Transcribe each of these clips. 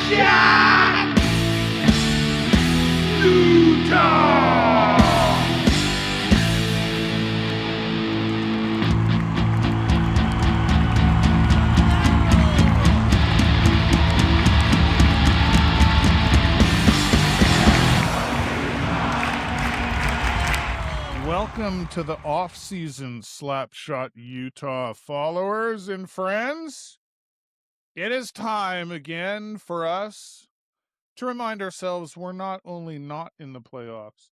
Jahn, Utah. Welcome to the off-season Slapshot Utah followers and friends. It is time again for us to remind ourselves we're not only not in the playoffs,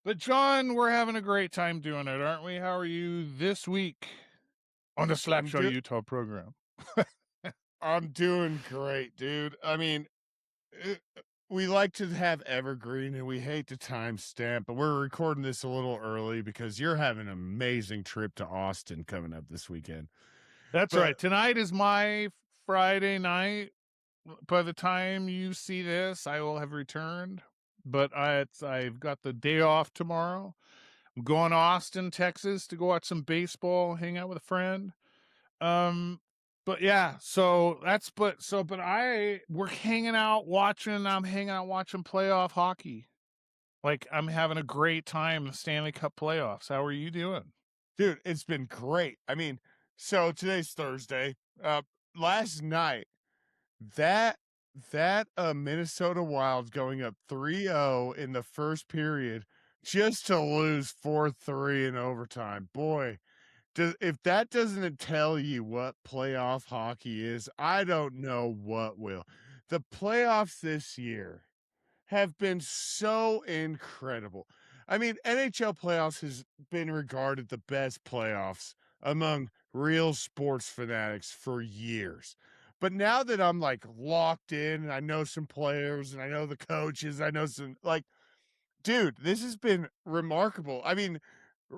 but John, we're having a great time doing it, aren't we? How are you this week on the Slapshot Utah program? I'm doing great, dude. I mean, we like to have evergreen and we hate to timestamp, but we're recording this a little early because you're having an amazing trip to Austin coming up this weekend. That's right. Tonight is my Friday night. By the time you see this, I will have returned, but I've got the day off tomorrow. I'm going to Austin, Texas to go watch some baseball, hang out with a friend. But yeah, so we're hanging out watching playoff hockey. Like, I'm having a great time in the Stanley Cup playoffs. How are you doing? Dude, it's been great. I mean, so today's Thursday. Last night, that Minnesota Wild going up 3-0 in the first period just to lose 4-3 in overtime. Boy, if that doesn't tell you what playoff hockey is, I don't know what will. The playoffs this year have been so incredible. I mean, NHL playoffs has been regarded the best playoffs among real sports fanatics for years. But now that I'm like locked in and I know some players and I know the coaches, I know some dude, this has been remarkable. I mean,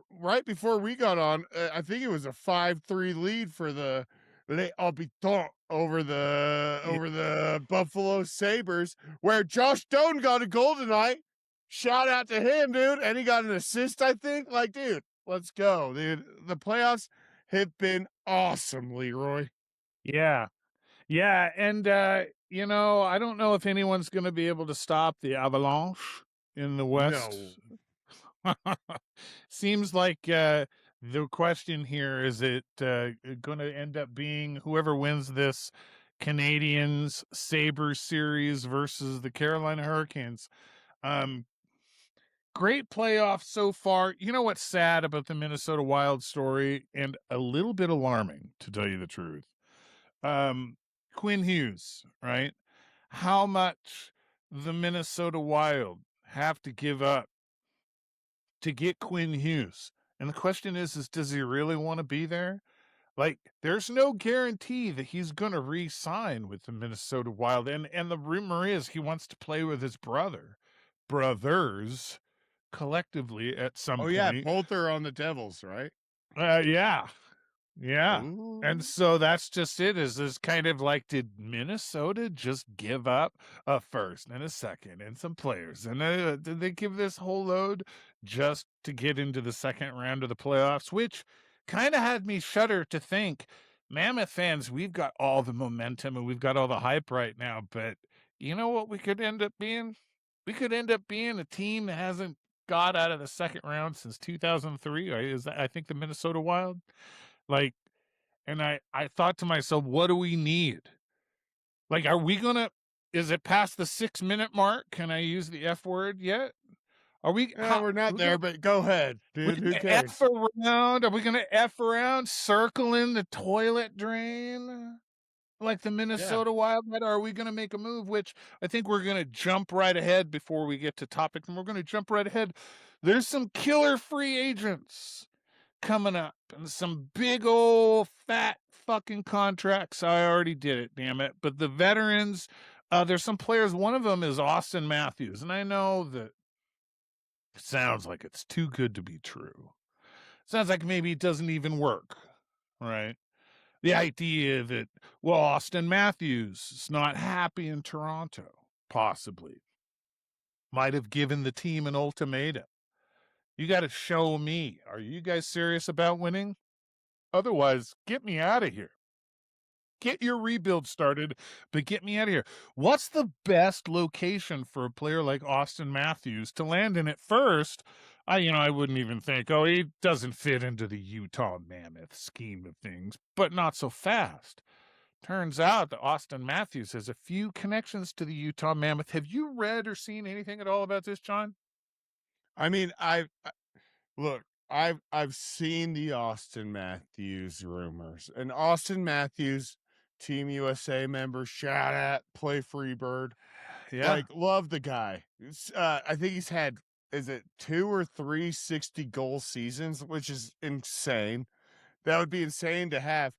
right before we got on, I think it was a 5-3 lead for the Les Habitants over the Buffalo Sabres, where Josh Doan got a goal tonight. Shout out to him, dude. And he got an assist, I think. Like, dude, let's go, dude. The playoffs have been awesome, Leroy. Yeah. Yeah, and I don't know if anyone's going to be able to stop the Avalanche in the West. No. Seems like the question here is it going to end up being whoever wins this Canadiens Sabres series versus the Carolina Hurricanes. Great playoff so far. You know what's sad about the Minnesota Wild story and a little bit alarming, to tell you the truth? Quinn Hughes, right? How much the Minnesota Wild have to give up to get Quinn Hughes? And the question is does he really want to be there? Like, there's no guarantee that he's going to re-sign with the Minnesota Wild. And the rumor is he wants to play with his brothers collectively at some point. Oh, yeah, both are on the Devils, right? Yeah. Ooh. And so that's just it. Is this kind of like, did Minnesota just give up a first and a second and some players? And did they give this whole load just to get into the second round of the playoffs? Which kind of had me shudder to think, Mammoth fans, we've got all the momentum and we've got all the hype right now. But you know what we could end up being? We could end up being a team that hasn't got out of the second round since 2003. Right? I think the Minnesota Wild? Like, and I thought to myself, what do we need? Like, are we going to, is it past the 6-minute mark? Can I use the F word yet? Are we? We're not there, but go ahead, dude. Who cares? F around? Are we going to F around, circling the toilet drain like the Minnesota Wild? Or are we going to make a move? Which I think we're going to jump right ahead before we get to topic. And we're going to jump right ahead. There's some killer free agents coming up and some big old fat fucking contracts. I already did it, damn it. But the veterans, there's some players. One of them is Austin Matthews. And I know that it sounds like it's too good to be true. Sounds like maybe it doesn't even work, right? The idea that, well, Austin Matthews is not happy in Toronto, possibly, might have given the team an ultimatum. You got to show me. Are you guys serious about winning? Otherwise, get me out of here. get your rebuild started, but get me out of here. What's the best location for a player like Austin Matthews to land in at first? I wouldn't even think, oh, he doesn't fit into the Utah Mammoth scheme of things, but not so fast. Turns out that Austin Matthews has a few connections to the Utah Mammoth. Have you read or seen anything at all about this, John? I mean, look, I've seen the Austin Matthews rumors. And Austin Matthews, Team USA member, shout out, play Freebird. Yeah. Like, love the guy. I think he's had, is it 2 or 3 60-goal seasons, which is insane. That would be insane to have.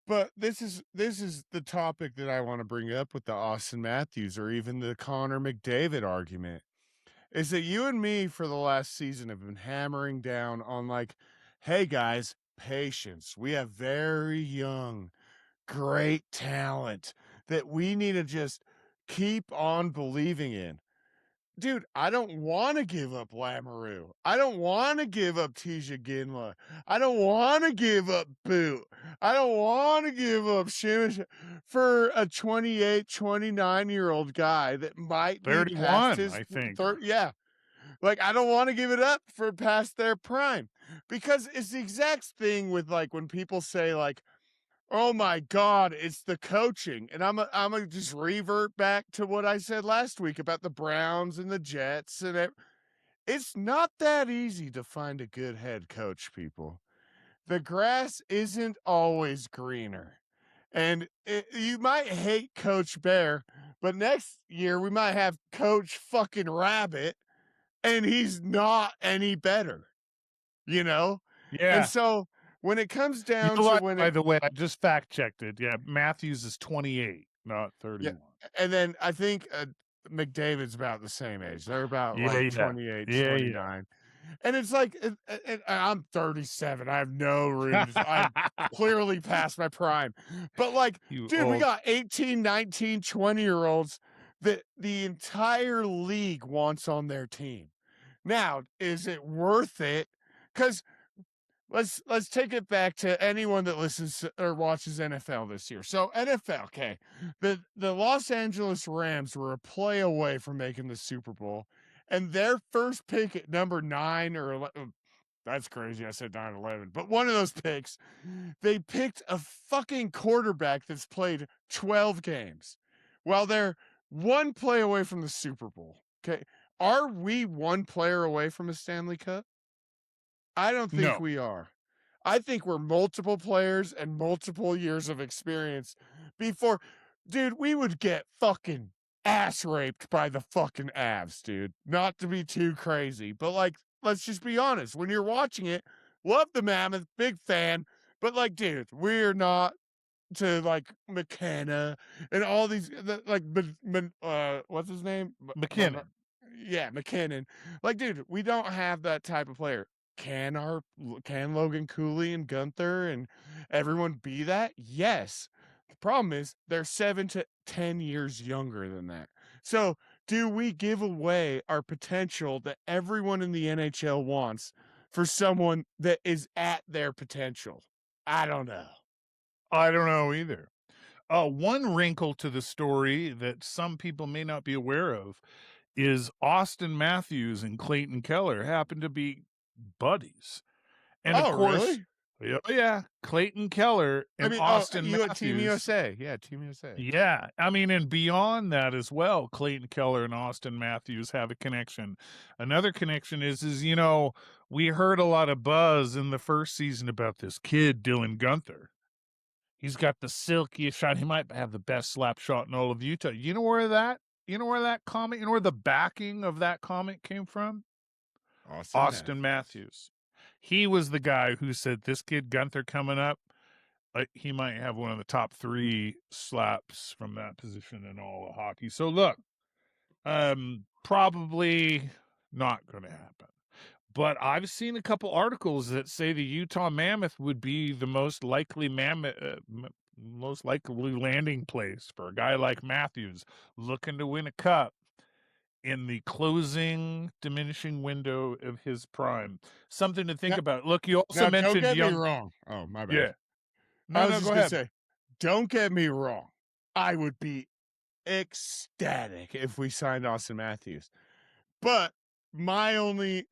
But this is the topic that I want to bring up with the Austin Matthews or even the Connor McDavid argument. Is that you and me for the last season have been hammering down on like, hey guys, patience. We have very young, great talent that we need to just keep on believing in. Dude, I don't want to give up Lamoureux. I don't want to give up Tisha Ginla. I don't want to give up Boot. I don't want to give up Shimish for a 28, 29-year-old guy that might be past 31, his I think. yeah. Like, I don't want to give it up for past their prime. Because it's the exact thing with like when people say like, oh my God, it's the coaching. And I'm gonna just revert back to what I said last week about the Browns and the Jets and it. It's not that easy to find a good head coach, people. The grass isn't always greener. And you might hate Coach Bear, but next year we might have Coach fucking Rabbit and he's not any better, you know? Yeah. And so when it comes down to when by the way, I just fact checked it. Yeah, Matthews is 28, not yeah, 31. and then I think McDavid's about the same age. They're about Yeah, like yeah. 28, Yeah, 29. And it's like, I'm 37. I have no room. I'm clearly past my prime. But like, You dude, we old. got 18, 19, 20-year-olds that the entire league wants on their team. Now, is it worth it? Because let's take it back to anyone that listens or watches NFL this year. So NFL, okay, the Los Angeles Rams were a play away from making the Super Bowl, and their first pick at number 9 or 11, that's crazy. I said 9-11, but one of those picks, they picked a fucking quarterback that's played 12 games, while they're one play away from the Super Bowl. Okay, are we one player away from a Stanley Cup? I don't think No. we are. I think we're multiple players and multiple years of experience before, dude, we would get fucking ass raped by the fucking Avs, dude. Not to be too crazy, but like, let's just be honest. When you're watching it, love the Mammoth, big fan, but like, dude, we're not to like McKenna and all these what's his name? McKinnon. Yeah, McKinnon. Like, dude, we don't have that type of player. Can Logan Cooley and Gunther and everyone be that? Yes. The problem is they're 7 to 10 years younger than that. So do we give away our potential that everyone in the NHL wants for someone that is at their potential? I don't know. I don't know either. One wrinkle to the story that some people may not be aware of is Austin Matthews and Clayton Keller happen to be buddies. And of course, really? yeah, Clayton Keller and Austin you Matthews. at Team USA. Yeah, Team USA. Yeah, I mean, and beyond that as well, Clayton Keller and Austin Matthews have a connection. Another connection is we heard a lot of buzz in the first season about this kid, Dylan Gunther. He's got the silkiest shot. He might have the best slap shot in all of Utah. You know where that comment, where the backing of that comment came from? Austin Matthews. He was the guy who said, this kid Gunther coming up, he might have one of the top 3 slaps from that position in all of hockey. So look, probably not going to happen. But I've seen a couple articles that say the Utah Mammoth would be the most likely landing place for a guy like Matthews looking to win a cup in the closing, diminishing window of his prime. Something to think about. Look, you also mentioned don't get me wrong. Oh, my bad. Yeah. I No, was no, just go gonna ahead. say, don't get me wrong. I would be ecstatic if we signed Austin Matthews. But my only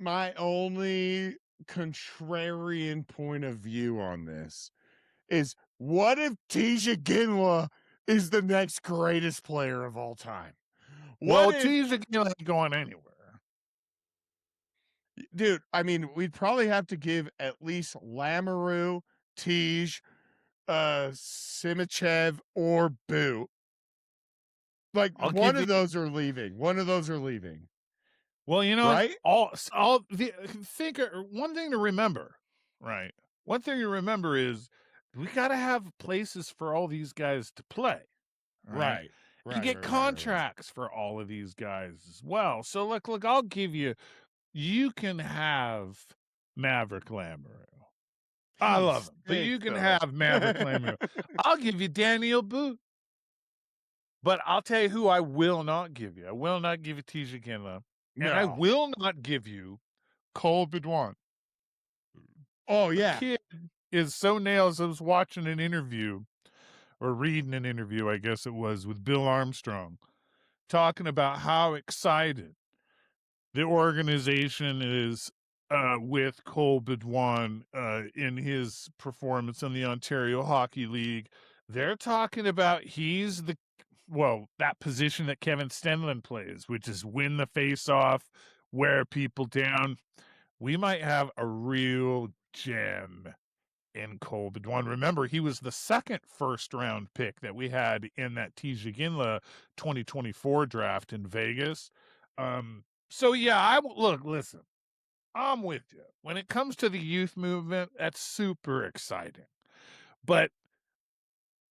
contrarian point of view on this is, what if Tisha Ginla is the next greatest player of all time? What Well, if, Tisha Ginla ain't going anywhere. dude, I mean, we'd probably have to give at least Lamoureux, Tej, Simichev, or Boot. Like, I'll one give of you. those are leaving. One of those are leaving. Well, you know, Right? one thing to remember, right? One thing to remember is we got to have places for all these guys to play, right? Right. And Right. get Right. contracts for all of these guys as well. So look, I'll give you. You can have Maverick Lamoureux. I love him, but you can have Maverick Lamoureux. I'll give you Daniel Boot. But I'll tell you who I will not give you. I will not give you Tisha Ginla. And I will not give you Cole Bedouin. Oh, The yeah. kid is so nails. I was watching an interview, or reading an interview, I guess it was, with Bill Armstrong, talking about how excited the organization is with Cole Bedouin in his performance in the Ontario Hockey League. They're talking about that position that Kevin Stenlund plays, which is win the face-off, wear people down. We might have a real gem in Cole Bedouin. Remember, he was the second first-round pick that we had in that Tisha Ginla 2024 draft in Vegas. So, yeah, listen, I'm with you. When it comes to the youth movement, that's super exciting. But,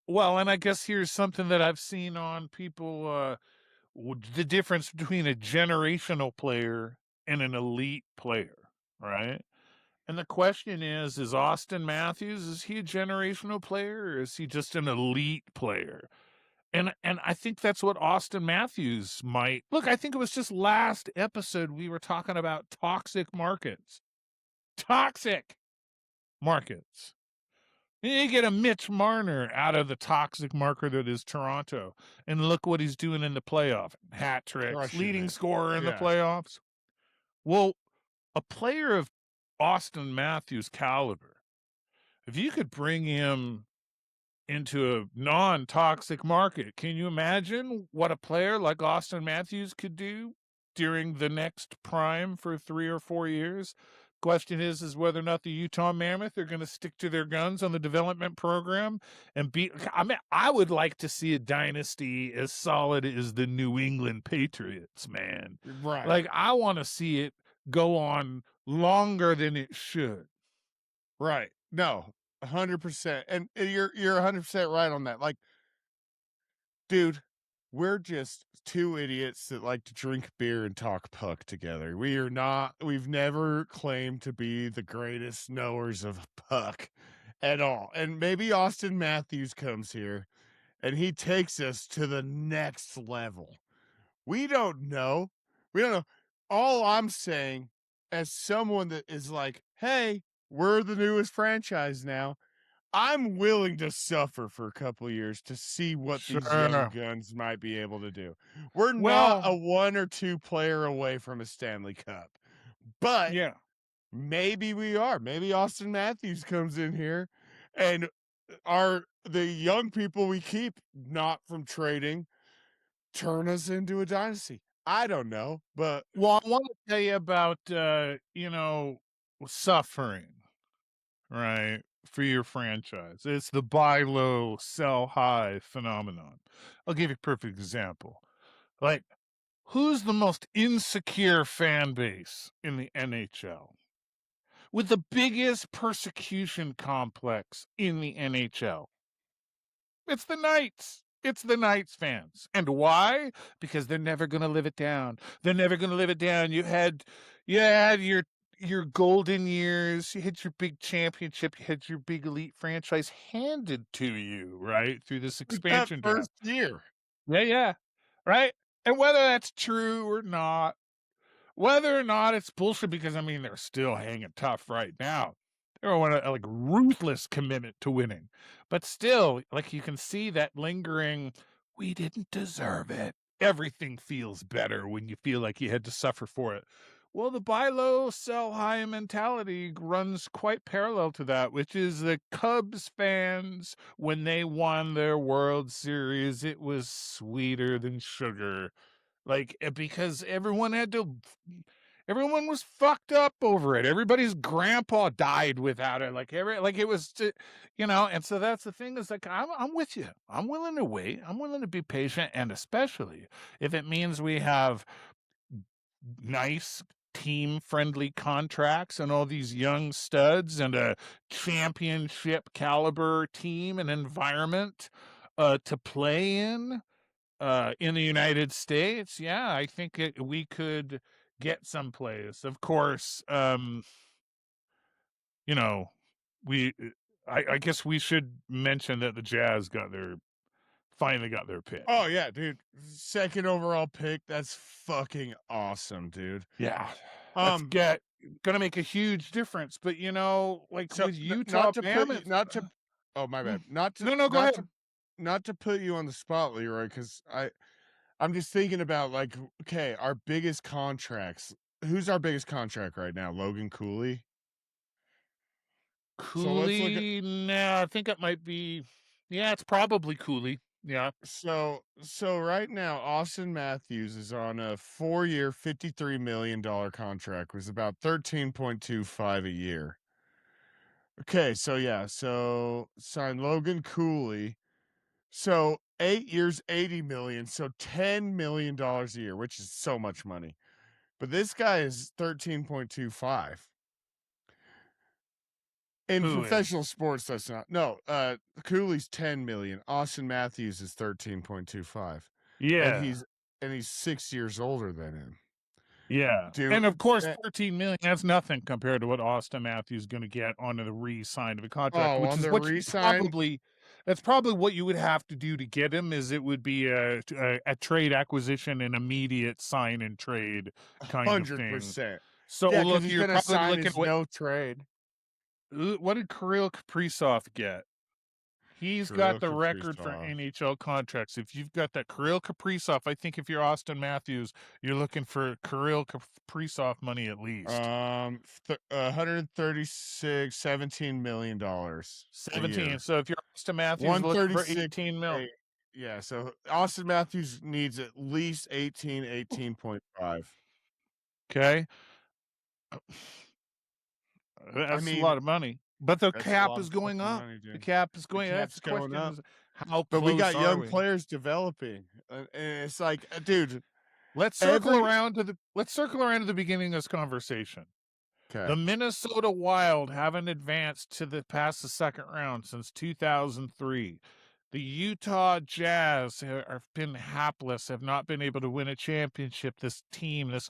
well, and I guess here's something that I've seen on people, the difference between a generational player and an elite player, right? And the question is Austin Matthews, is he a generational player, or is he just an elite player? And I think that's what Austin Matthews might. Look, I think it was just last episode we were talking about toxic markets. Toxic markets. You get a Mitch Marner out of the toxic market that is Toronto, and look what he's doing in the playoff. Hat tricks, Crushing leading it. scorer in the Yeah. playoffs. Well, a player of Austin Matthews' caliber, if you could bring him into a non-toxic market, can you imagine what a player like Austin Matthews could do during the next prime for 3 or 4 years? Question is whether or not the Utah Mammoth are going to stick to their guns on the development program and beat. I mean, I would like to see a dynasty as solid as the New England Patriots, man. Right. Like, I want to see it go on longer than it should. Right. No, 100%. And you're 100% right on that. Like, dude, we're just two idiots that like to drink beer and talk puck together. We've never claimed to be the greatest knowers of puck at all. And maybe Austin Matthews comes here and he takes us to the next level. We don't know. We don't know. All I'm saying, as someone that is like, hey, we're the newest franchise now, I'm willing to suffer for a couple of years to see what these young guns might be able to do. We're not a 1 or 2 player away from a Stanley Cup, but Yeah. maybe we are. Maybe Austin Matthews comes in here and the young people we keep not from trading turn us into a dynasty. I don't know, but Well, I want to tell you about suffering, right, for your franchise. It's the buy low, sell high phenomenon. I'll give you a perfect example. Like, who's the most insecure fan base in the NHL? With the biggest persecution complex in the NHL? It's the Knights. It's the Knights fans. And why? Because they're never going to live it down. They're never going to live it down. You had your golden years. You had your big championship. You had your big elite franchise handed to you, right? Through this expansion that first draft. year. Yeah. Right? And whether that's true or not, whether or not it's bullshit, because, I mean, they're still hanging tough right now. Or want a like ruthless commitment to winning. But still, like you can see that lingering, we didn't deserve it. Everything feels better when you feel like you had to suffer for it. Well, the buy low, sell high mentality runs quite parallel to that, which is the Cubs fans, when they won their World Series, it was sweeter than sugar. Like, because everyone was fucked up over it. Everybody's grandpa died without it. Like it was, and so that's the thing is like, I'm with you. I'm willing to wait. I'm willing to be patient. And especially if it means we have nice team friendly contracts and all these young studs and a championship caliber team and environment to play in the United States, yeah, I think we could get someplace. Of course, you know, we I guess we should mention that the Jazz finally got their pick. Oh yeah, dude. Second overall pick. That's fucking awesome, dude. Yeah. That's gonna make a huge difference. But like So with Utah not to put you, Mammoth. not to. Oh my bad. Not to. No, go Not ahead. to. Not to put you on the spot, Leroy, because I'm just thinking about like, okay, our biggest contracts. Who's our biggest contract right now? Logan Cooley. So let's look at. Cooley, no, I think it might be. Yeah, it's probably Cooley. Yeah. So right now, Austin Matthews is on a 4-year, $53 million contract, was about 13.25 a year. Okay, so yeah, so signed Logan Cooley. So 8 years, 80 million, so $10 million a year, which is so much money. But this guy is 13.25. In Who professional is? sports, that's not no. Cooley's 10 million. Austin Matthews is 13.25. And Yeah. he's 6 years older than him. Yeah. Dude, And of course, 14 million, that's nothing compared to what Austin Matthews is going to get on the re-sign of a contract, oh, which on is the what you re-sign, that's probably what you would have to do to get him is it would be a trade acquisition and immediate sign and trade kind of thing. 100%. So Yeah, because look, he's you're gonna probably sign looking his no trade. what did Kirill Kaprizov get? He's got Kirill the record for Kaprizov. NHL contracts. If you've got that Kirill Kaprizov, I think if you're Austin Matthews, you're looking for Kirill Kaprizov money at least. 136, $17 million a 17. year. So if you're Austin Matthews looking for 136. 18 mil. Yeah, so Austin Matthews needs at least 18.5. Okay. I That's a mean, lot of money. But the that's a cap lot is of going fucking up. money, The dude. cap is The going. That's cap's the going question up. is how But we close got are young we? players developing. And it's like, dude, Let's circle every around to the beginning of this conversation. okay. The Minnesota Wild haven't advanced to the past the second round since 2003. The Utah Jazz have been hapless, have not been able to win a championship. This team, this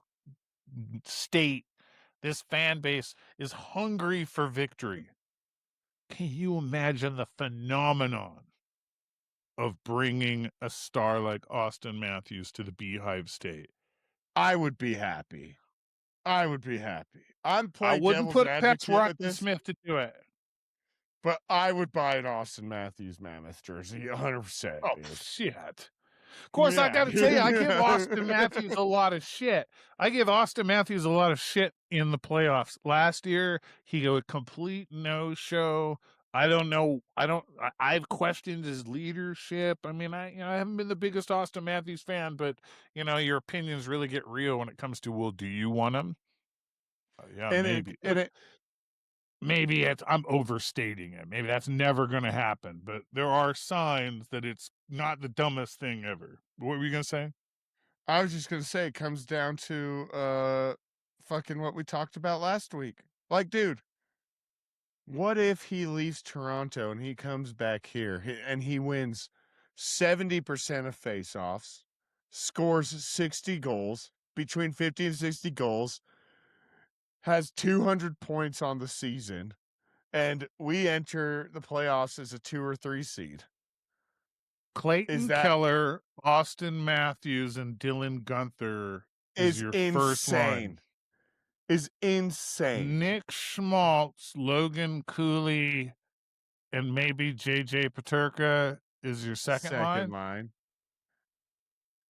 state, this fan base is hungry for victory. Can you imagine the phenomenon of bringing a star like Austin Matthews to the Beehive State? I would be happy. I would be happy. I'm I playing wouldn't devil's put it past advocate Rocky with this, Smith to do it. but I would buy an Austin Matthews Mammoth jersey 100%, Oh, dude. shit. Of course, I Yeah. got to tell you, I give Austin Matthews a lot of shit. I give Austin Matthews a lot of shit in the playoffs. Last year, he got a complete no-show. I don't know. I've questioned his leadership. I mean, I haven't been the biggest Austin Matthews fan, but your opinions really get real when it comes to, well, do you want him? Yeah, and maybe. Maybe I'm overstating it. Maybe that's never going to happen. But there are signs that it's not the dumbest thing ever. What were you going to say? I was just gonna say it comes down to fucking what we talked about last week. Like, dude, what if he leaves Toronto and he comes back here and he wins 70% of faceoffs, scores 60 goals, between 50 and 60 goals, has 200 points on the season, and we enter the playoffs as a 2 or 3 seed? Is Clayton that Keller, Austin Matthews, and Dylan Gunther is is your first line. insane. is insane. Nick Schmaltz, Logan Cooley, and maybe JJ Paterka is your second Second line. line.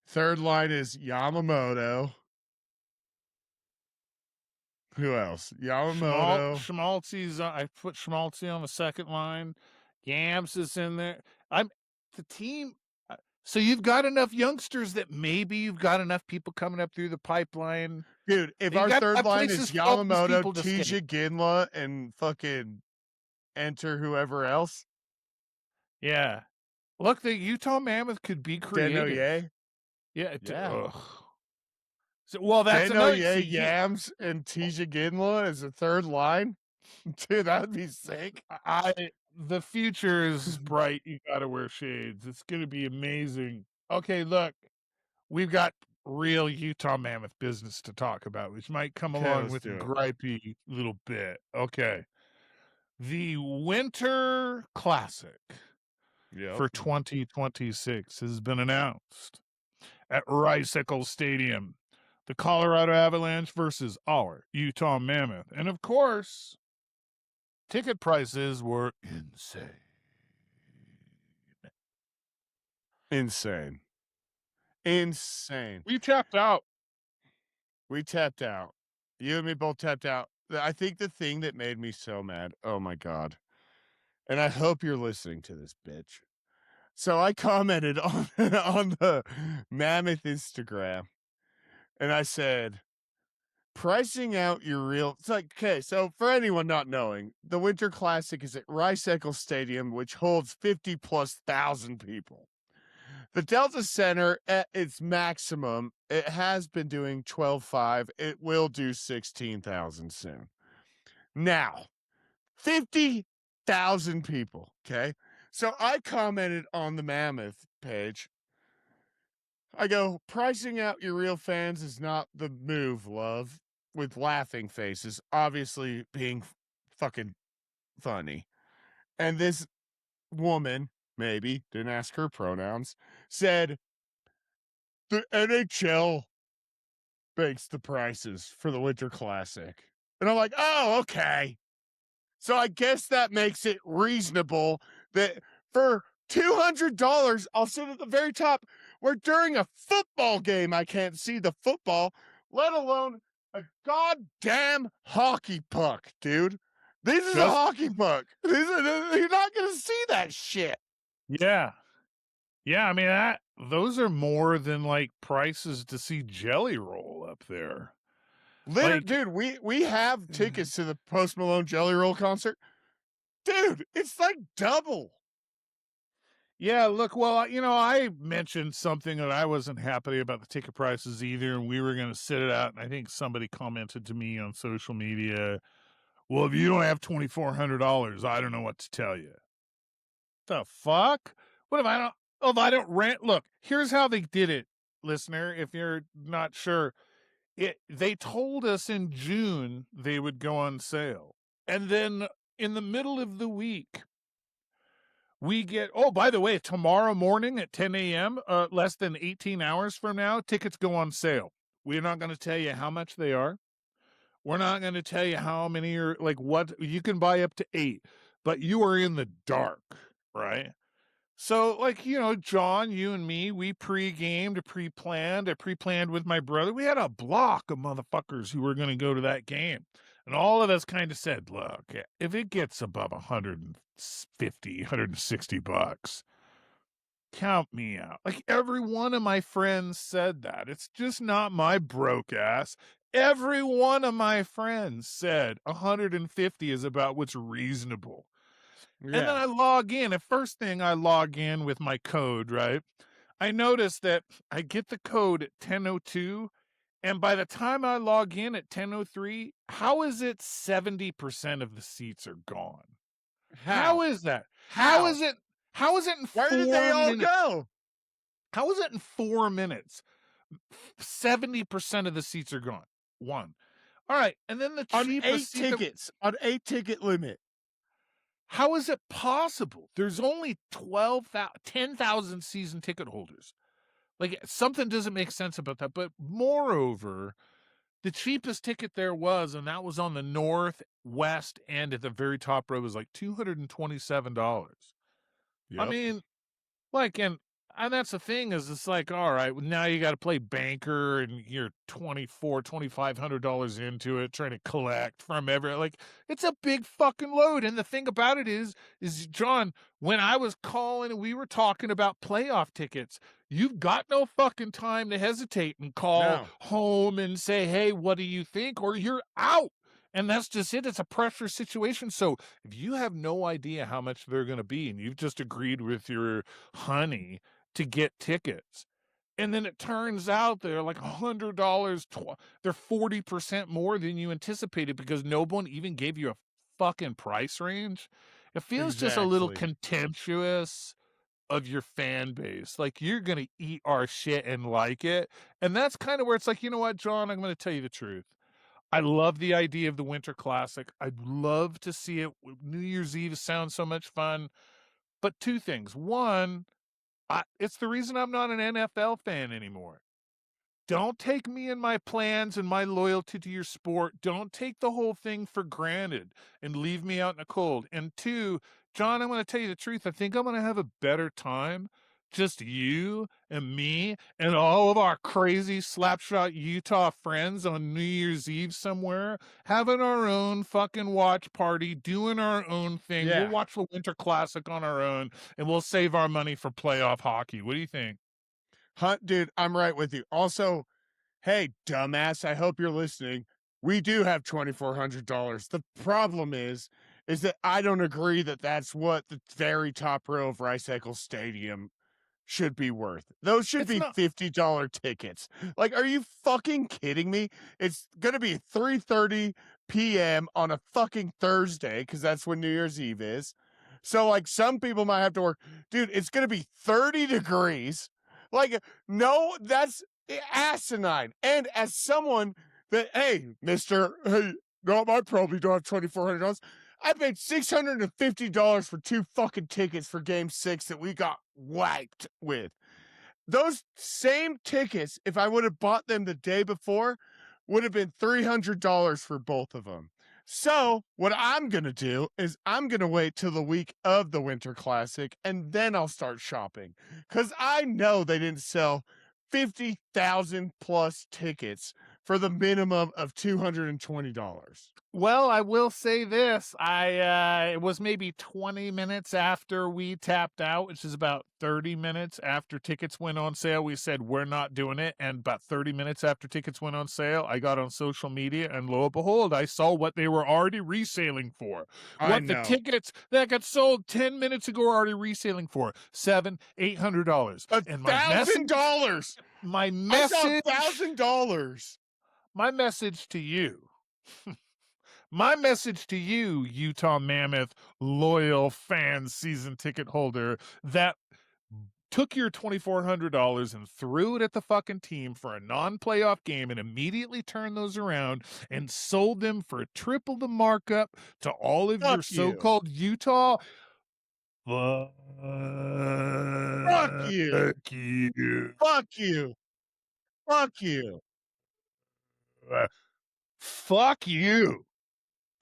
Third line is Yamamoto. Who else? Yamamoto. Schmaltzy's. I put Schmaltzy on the second line. Gams is in there. The team. So you've got enough youngsters that maybe you've got enough people coming up through the pipeline. Dude, if You our got third line places is for all these Yamamoto, people to skate. Tija Ginla, and fucking enter whoever else. Yeah. Look, the Utah Mammoth could be creative. Denoye. Yeah. Yeah. So, well, that's another. Denoye, Yams, and Tija Ginla as a third line. Dude, that'd be sick. The future is bright. You got to wear shades. It's going to be amazing. Okay, look, we've got real Utah Mammoth business to talk about, which might come along with a gripey little bit. Okay. The Winter Classic for 2026 has been announced at Rice-Eccles Stadium. The Colorado Avalanche versus our Utah Mammoth. And of course, ticket prices were insane. Insane. We tapped out. You and me both tapped out. I think the thing that made me so mad, oh my God. And I hope you're listening to this, bitch. So I commented on the Mammoth Instagram and I said, pricing out your real. It's like, okay, so for anyone not knowing, the Winter Classic is at Rice-Eccles Stadium, which holds 50,000+ people. The Delta Center, at its maximum, it has been doing 12.5. It will do 16,000 soon. Now, 50,000 people, okay? So I commented on the Mammoth page. I go, pricing out your real fans is not the move, love, with laughing faces, obviously being fucking funny. And this woman, maybe, didn't ask her pronouns, said, the NHL makes the prices for the Winter Classic. And I'm like, oh, okay. So I guess that makes it reasonable that for $200, I'll sit at the very top, where during a football game, I can't see the football, let alone a goddamn hockey puck, dude. This is a hockey puck. You're not going to see that shit. Yeah. Yeah, I mean, those are more than like prices to see Jelly Roll up there. Literally, dude, we have tickets to the Post Malone Jelly Roll concert. Dude, it's like double. Yeah, look, well, I mentioned something that I wasn't happy about the ticket prices either, and we were going to sit it out, and I think somebody commented to me on social media, well, if you don't have $2,400, I don't know what to tell you. The fuck? What if I don't rent? Look, here's how they did it, listener, if you're not sure. They told us in June they would go on sale. And then in the middle of the week, we get, oh, by the way, tomorrow morning at 10 a.m., less than 18 hours from now, tickets go on sale. We're not going to tell you how much they are. We're not going to tell you how many are, like what, you can buy up to 8, but you are in the dark, right? So, like, John, you and me, we pre-gamed, pre-planned. I pre-planned with my brother. We had a block of motherfuckers who were going to go to that game. And all of us kind of said, look, if it gets above $150, $160, count me out. Like, every one of my friends said that. It's just not my broke ass. Every one of my friends said 150 is about what's reasonable. Yeah. And then I log in. At first thing, I log in with my code, right? I notice that I get the code at 10:02, and by the time I log in at 10:03, how is it 70% of the seats are gone? How is that? How is it in 4 minutes? Where did they all go? How is it in 4 minutes? 70% of the seats are gone. One. All right. And then the cheapest on 8 tickets, on 8 ticket limit. How is it possible? There's only 10,000 season ticket holders. Like, something doesn't make sense about that. But moreover, the cheapest ticket there was, and that was on the northwest end at the very top row, was like $227. I Yep. mean, like, and that's the thing is it's like, all right, well, now you got to play banker and you're $2,500 into it, trying to collect from like, it's a big fucking load. And the thing about it is John, when I was calling and we were talking about playoff tickets, you've got no fucking time to hesitate and call No. home and say, hey, what do you think? Or you're out. And that's just it. It's a pressure situation. So if you have no idea how much they're going to be and you've just agreed with your honey to get tickets, and then it turns out they're like $100, they're 40% more than you anticipated because no one even gave you a fucking price range. It feels just a little Exactly. contemptuous of your fan base. Like, you're going to eat our shit and like it. And that's kind of where it's like, you know what, John, I'm going to tell you the truth. I love the idea of the Winter Classic. I'd love to see it. New Year's Eve sounds so much fun. But two things. One, it's the reason I'm not an NFL fan anymore. Don't take me and my plans and my loyalty to your sport. Don't take the whole thing for granted and leave me out in the cold. And two, John, I'm going to tell you the truth. I think I'm going to have a better time. Just you and me and all of our crazy Slapshot Utah friends on New Year's Eve somewhere, having our own fucking watch party, doing our own thing. We'll Yeah. watch the Winter Classic on our own and we'll save our money for playoff hockey. What do you think? Hunt, dude, I'm right with you. Also, hey, dumbass, I hope you're listening. We do have $2,400. The problem is that I don't agree that that's what the very top row of Rice Eccles Stadium should be worth. Those should It's be not. $50 tickets. Like, are you fucking kidding me? It's going to be 3:30 p.m. on a fucking Thursday because that's when New Year's Eve is. So, like, some people might have to work. Dude, it's going to be 30 degrees. Like, no, that's asinine. And as someone that, hey, mister, hey, no, I probably don't have $2,400. I paid $650 for 2 fucking tickets for game 6 that we got wiped with. Those same tickets, if I would have bought them the day before, would have been $300 for both of them. So what I'm going to do is I'm going to wait till the week of the Winter Classic and then I'll start shopping. Because I know they didn't sell 50,000 plus tickets for the minimum of $220. Well, I will say this. It was maybe 20 minutes after we tapped out, which is about 30 minutes after tickets went on sale. We said, we're not doing it. And about 30 minutes after tickets went on sale, I got on social media and lo and behold, I saw what they were already reselling for. What the tickets that got sold 10 minutes ago are already reselling for $700, $800. And $1,000. My message, $1,000. my message to you. My message to you, Utah Mammoth loyal fan season ticket holder that took your $2,400 and threw it at the fucking team for a non-playoff game and immediately turned those around and sold them for triple the markup to all of your so-called Utah. Fuck you. Fuck you. Fuck you. Fuck you. Fuck you.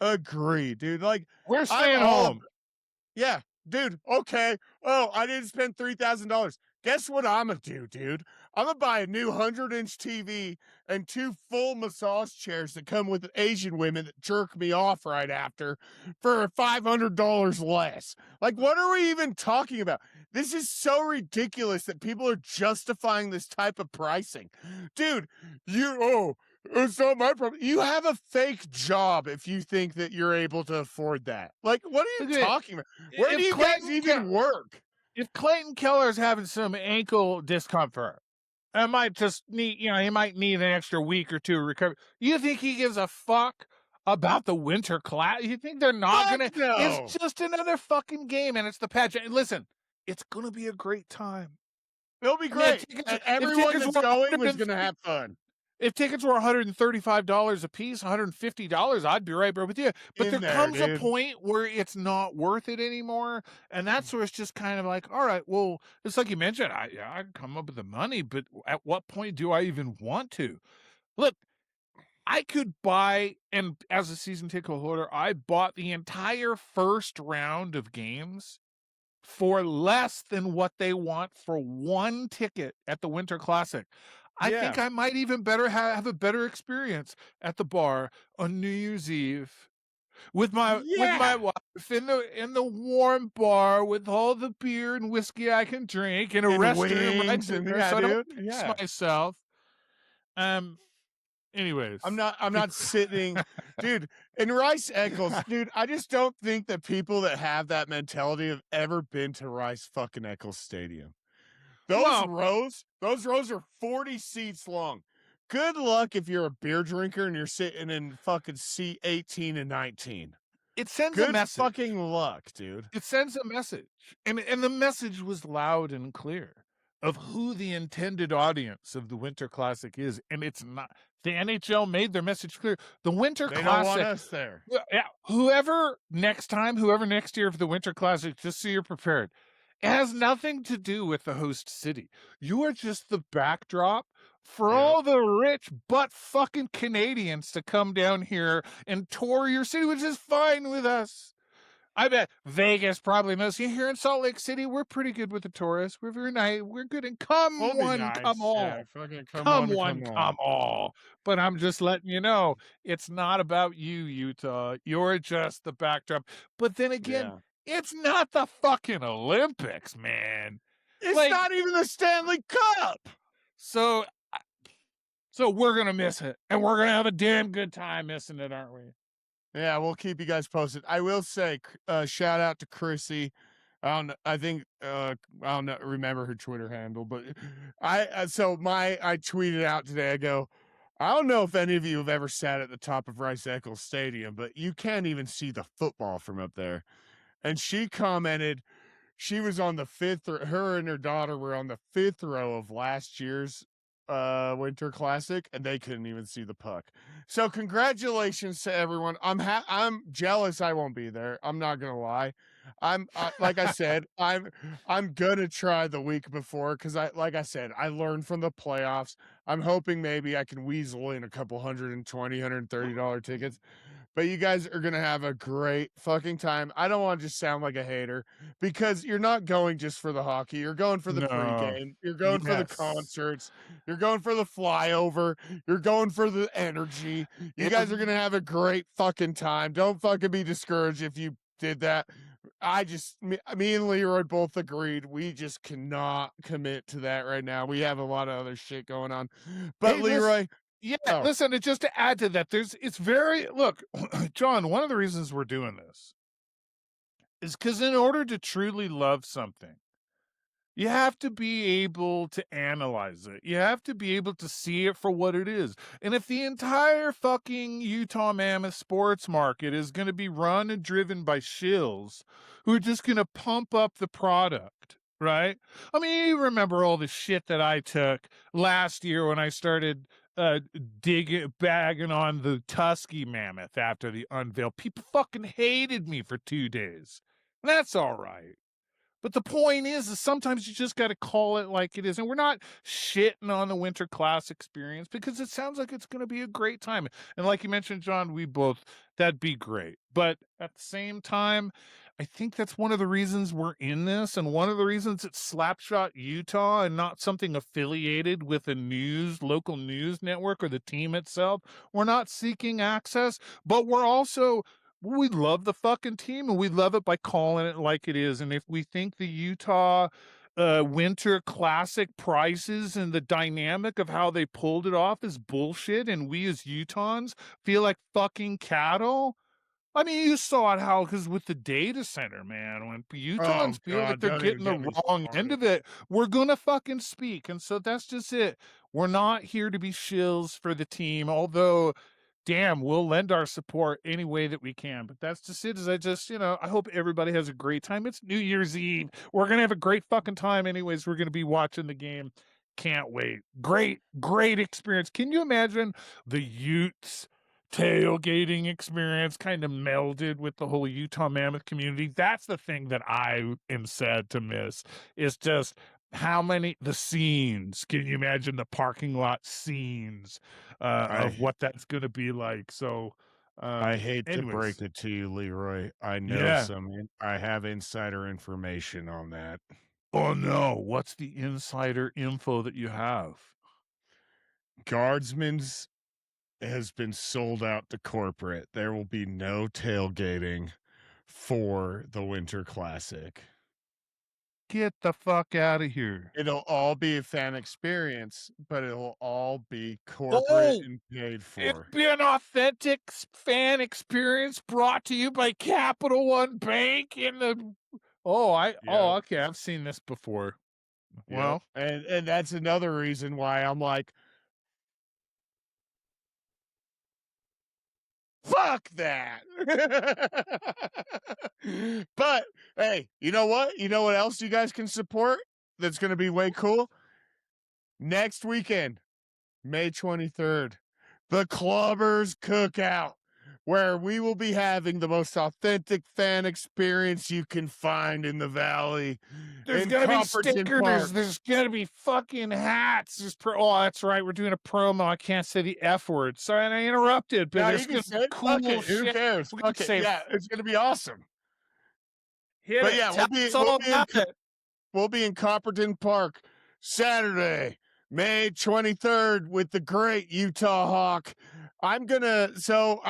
Agree, dude. Like, we're staying home. Yeah, dude. Okay. Oh, I didn't spend $3,000. Guess what I'm gonna do, dude? I'm gonna buy a new 100-inch TV and 2 full massage chairs that come with Asian women that jerk me off right after for $500 less. Like, what are we even talking about? This is so ridiculous that people are justifying this type of pricing. Dude, it's not my problem. You have a fake job if you think that you're able to afford that. Like, what are you talking about? Where do you guys even work? If Clayton Keller's having some ankle discomfort, I might just need, he might need an extra week or two to recover. You think he gives a fuck about the Winter Class? You think they're not going to? No. It's just another fucking game, and it's the pageant. Listen, it's going to be a great time. It'll be great. And everyone that's going is going to have fun. If tickets were $135 a piece, $150, I'd be right there with you. But there comes a point where it's not worth it anymore. And that's where it's just kind of like, all right, well, it's like you mentioned, I can come up with the money, but at what point do I even want to? Look, I could buy, and as a season ticket holder, I bought the entire first round of games for less than what they want for one ticket at the Winter Classic. I Yeah. think I might even have a better experience at the bar on New Year's Eve with my wife in the warm bar with all the beer and whiskey I can drink in a And restroom right wings and there, yeah, so I don't dude. piss Yeah. myself. Anyways, I'm not sitting, dude. And Rice Eccles, dude. I just don't think that people that have that mentality have ever been to Rice fucking Eccles Stadium. Those rows are 40 seats long. Good luck if you're a beer drinker and you're sitting in fucking seat 18 and 19. it sends a Good message. fucking luck, dude. It sends a message, and the message was loud and clear of who the intended audience of the Winter Classic is, and it's not. The NHL made their message clear. The Winter They don't want Classic, us there. yeah, whoever next year for the Winter Classic, just so you're prepared, it has nothing to do with the host city. You are just the backdrop for all the rich butt fucking Canadians to come down here and tour your city, which is fine with us. I bet Vegas probably knows. Here in Salt Lake City, we're pretty good with the tourists. We're very nice. We're good. And come We'll be one, nice. come all. Yeah, fucking Come one, come all. But I'm just letting you know, it's not about you, Utah. You're just the backdrop. But then again, it's not the fucking Olympics, man. It's Like, not even the Stanley Cup. So we're going to miss it. And we're going to have a damn good time missing it, aren't we? Yeah, we'll keep you guys posted. I will say, shout out to Chrissy. I don't remember her Twitter handle, but I tweeted out today. I go, I don't know if any of you have ever sat at the top of Rice Eccles Stadium, but you can't even see the football from up there. And she commented, she was on the her and her daughter were on the 5th row of last year's Winter Classic, and they couldn't even see the puck. So congratulations to everyone. I'm jealous I won't be there. I'm not gonna lie. Like I said, I'm gonna try the week before because I learned from the playoffs. I'm hoping maybe I can weasel in a couple $120-$130 tickets. But you guys are going to have a great fucking time. I don't want to just sound like a hater because you're not going just for the hockey. You're going for the pregame. You're going for the concerts. You're going for the flyover. You're going for the energy. You guys are going to have a great fucking time. Don't fucking be discouraged if you did that. Me and Leroy both agreed. We just cannot commit to that right now. We have a lot of other shit going on. But hey, Leroy... Listen, just to add to that, look, John, one of the reasons we're doing this is because in order to truly love something, you have to be able to analyze it. You have to be able to see it for what it is. And if the entire fucking Utah Mammoth sports market is going to be run and driven by shills who are just going to pump up the product, right? I mean, you remember all the shit that I took last year when I started bagging on the Tusky Mammoth after the unveil. People fucking hated me for 2 days. That's all right. But the point is sometimes you just got to call it like it is. And we're not shitting on the Winter Class experience because it sounds like it's going to be a great time. And like you mentioned, John, that'd be great. But at the same time, I think that's one of the reasons we're in this. And one of the reasons it's Slapshot Utah and not something affiliated with a local news network or the team itself. We're not seeking access, but we love the fucking team and we love it by calling it like it is. And if we think the Utah Winter Classic prices and the dynamic of how they pulled it off is bullshit and we as Utahns feel like fucking cattle, I mean, you saw it because with the data center, man, when Utahns feel like they're getting the wrong end of it, we're going to fucking speak. And so that's just it. We're not here to be shills for the team, although, damn, we'll lend our support any way that we can. But that's just it. I hope everybody has a great time. It's New Year's Eve. We're going to have a great fucking time anyways. We're going to be watching the game. Can't wait. Great, great experience. Can you imagine the Utes tailgating experience kind of melded with the whole Utah Mammoth community? That's the thing that I am sad to miss. It's just the scenes? Can you imagine the parking lot scenes of what that's going to be like? So, I hate to anyways, break it to you, Leroy. yeah. I have insider information on that. Oh no, what's the insider info that you have? Guardsman's has been sold out to corporate. There will be no tailgating for the Winter Classic. Get the fuck out of here. It'll all be a fan experience, but it'll all be corporate Oh, and paid it'd for. be an authentic fan experience brought to you by Capital One Bank in the. Yep, Okay, I've seen this before. yep. Well, And that's another reason why I'm like, fuck that. But hey, you know what? You know what else you guys can support that's going to be way cool? Next weekend, May 23rd, the Clubbers Cookout, where we will be having the most authentic fan experience you can find in the Valley there's in gonna be Copperton stickers. Park. There's gonna be fucking hats. Oh, that's right. We're doing a promo. I can't say the F word. Sorry, I interrupted. But Now there's you can gonna be say, fuck cool it. Who shit. cares? We're gonna Fuck it. say, Yeah, it's going to be awesome. hit But it. yeah, Tell us all about it. we'll be in Copperton Park Saturday, May 23rd with the great Utah Hawk. I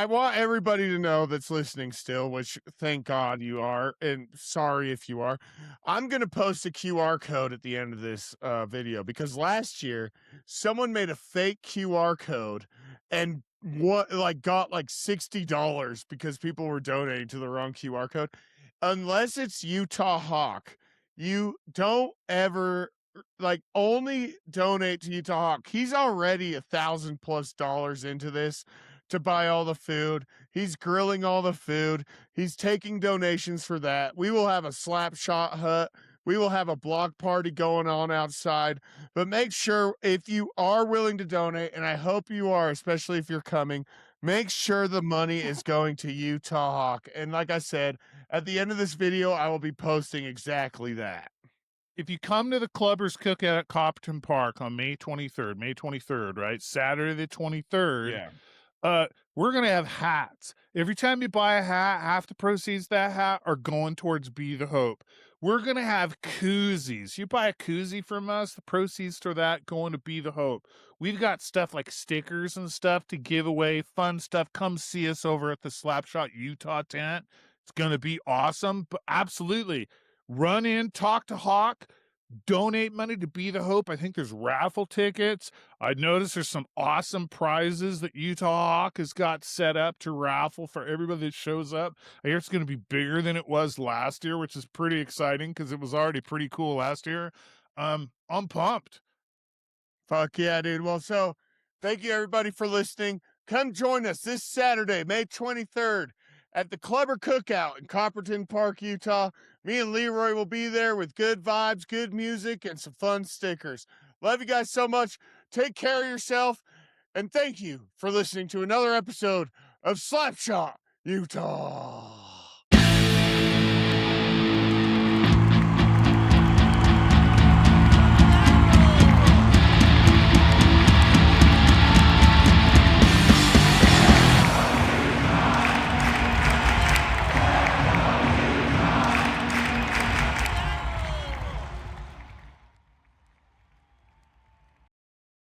want everybody to know that's listening still, which thank God you are, and sorry if you are. I'm going to post a QR code at the end of this video because last year someone made a fake QR code and got like $60 because people were donating to the wrong QR code. Unless it's Utah Hawk, you don't ever only donate to Utah Hawk. He's already $1,000+ into this to buy all the food. He's grilling all the food. He's taking donations for that. We will have a slap shot hut. We will have a block party going on outside. But make sure if you are willing to donate, and I hope you are, especially if you're coming, make sure the money is going to Utah Hawk. And like I said, at the end of this video, I will be posting exactly that. If you come to the Clubbers Cookout at Copperton Park on May 23rd, right? Saturday the 23rd. Yeah. We're gonna have hats. Every time you buy a hat, half the proceeds of that hat are going towards Be the Hope. We're gonna have koozies. You buy a koozie from us, the proceeds for that going to Be the Hope. We've got stuff like stickers and stuff to give away, fun stuff. Come see us over at the Slapshot Utah tent. It's gonna be awesome. But absolutely, run in, talk to Hawk. Donate money to Be the Hope. I think there's raffle tickets. I noticed there's some awesome prizes that Utah Hawk has got set up to raffle for everybody that shows up. I hear it's going to be bigger than it was last year, which is pretty exciting because it was already pretty cool last year. I'm pumped. Fuck yeah, dude. Well, so thank you everybody for listening. Come join us this Saturday, May 23rd at the Clubber Cookout in Copperton Park, Utah. Me and Leroy will be there with good vibes, good music, and some fun stickers. Love you guys so much. Take care of yourself. And thank you for listening to another episode of Slapshot, Utah.